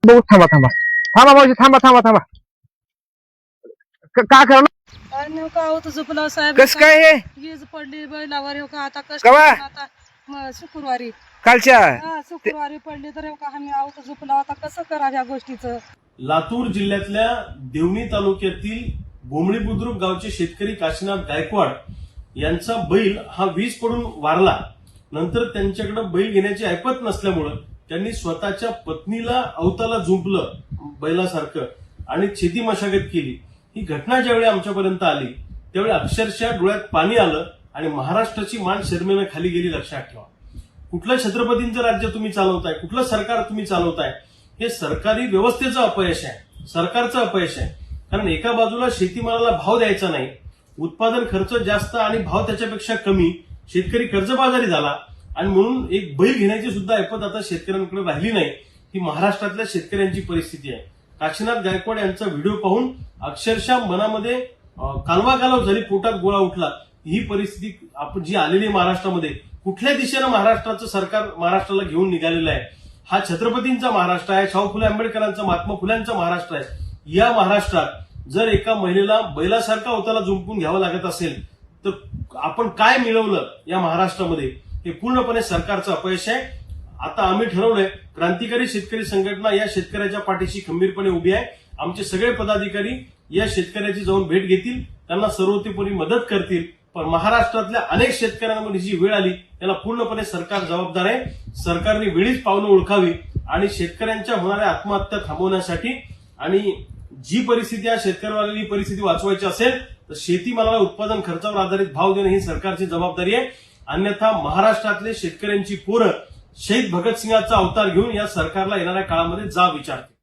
बघू थांबा थांबा थांबा मावशी थांबा थांबा थांबा का करणार आणि का होत झोपला साहेब कस काय हे वीज पडली बैलावर हो का आता कस कवा? आता शुक्रवारी कालच्या शुक्रवारी पडली तर हो का आम्ही आहोत झोपला आता कसं करा ह्या गोष्टीचं. लातूर जिल्ह्यातल्या देवणी तालुक्यातील बोमडी बुद्रुक गावचे शेतकरी काशीनाथ गायकवाड यांचा बैल हा वीज पडून वारला. नंतर त्यांच्याकडे बैल घेण्याची ऐपत नसल्यामुळं त्यांनी स्वतःच्या पत्नीला अवताला झुंपलं बैलासारखं आणि शेती मशागत केली. ही घटना ज्यावेळी आमच्यापर्यंत आली त्यावेळी अक्षरशः डोळ्यात पाणी आलं आणि महाराष्ट्राची मान शर्मेनं खाली गेली. लक्षात ठेवा, कुठलं छत्रपतींचं राज्य तुम्ही चालवताय, कुठलं सरकार तुम्ही चालवताय, हे सरकारी व्यवस्थेचं अपयश आहे, सरकारचं अपयश आहे. कारण एका बाजूला शेतीमालाला भाव द्यायचा नाही, उत्पादन खर्च जास्त आणि भाव त्याच्यापेक्षा कमी, शेतकरी कर्जबाजारी झाला आणि म्हणून एक बैल घेण्याची सुद्धा ऐपत आता शेतकऱ्यांकडे राहिली नाही. ही महाराष्ट्रातल्या शेतकऱ्यांची परिस्थिती आहे. काशीनाथ गायकवाड यांचा व्हिडिओ पाहून अक्षरशः मनामध्ये कालवा झाली, पोटात गोळा उठला. ही परिस्थिती आपण जी आलेली महाराष्ट्रामध्ये, कुठल्या दिशेनं महाराष्ट्राचं सरकार महाराष्ट्राला घेऊन निघालेलं आहे. हा छत्रपतींचा महाराष्ट्र आहे, शाहू फुले आंबेडकरांचा, महात्मा फुल्यांचा महाराष्ट्र आहे. या महाराष्ट्रात जर एका महिलेला बैलासारखा अवताला झुंपून घ्यावं लागत असेल तर आपण काय मिळवलं या महाराष्ट्रामध्ये, हे पूर्णपणे सरकारचं अपयश आहे. आता आम्ही ठरवलंय, क्रांतिकारी शेतकरी संघटना या शेतकऱ्याच्या पाठीशी खंबीरपणे उभी आहे. आमचे सगळे पदाधिकारी या शेतकऱ्याची जाऊन भेट घेतील, त्यांना सर्वतोपरी मदत करतील. पण महाराष्ट्रातल्या अनेक शेतकऱ्यांमध्ये जी वेळ आली त्याला पूर्णपणे सरकार जबाबदार आहे. सरकारने वेळीच पावलं ओळखावी आणि शेतकऱ्यांच्या होणाऱ्या आत्महत्या थांबवण्यासाठी आणि जी परिस्थिती या शेतकऱ्याला ही परिस्थिती वाचवायची असेल तर शेतीमालाला उत्पादन खर्चावर आधारित भाव देणं ही सरकारची जबाबदारी आहे. अन्यथा महाराष्ट्रातले शेतकऱ्यांची पोरं शहीद भगतसिंगाचा अवतार घेऊन या सरकारला येणाऱ्या काळामध्ये जा विचारते.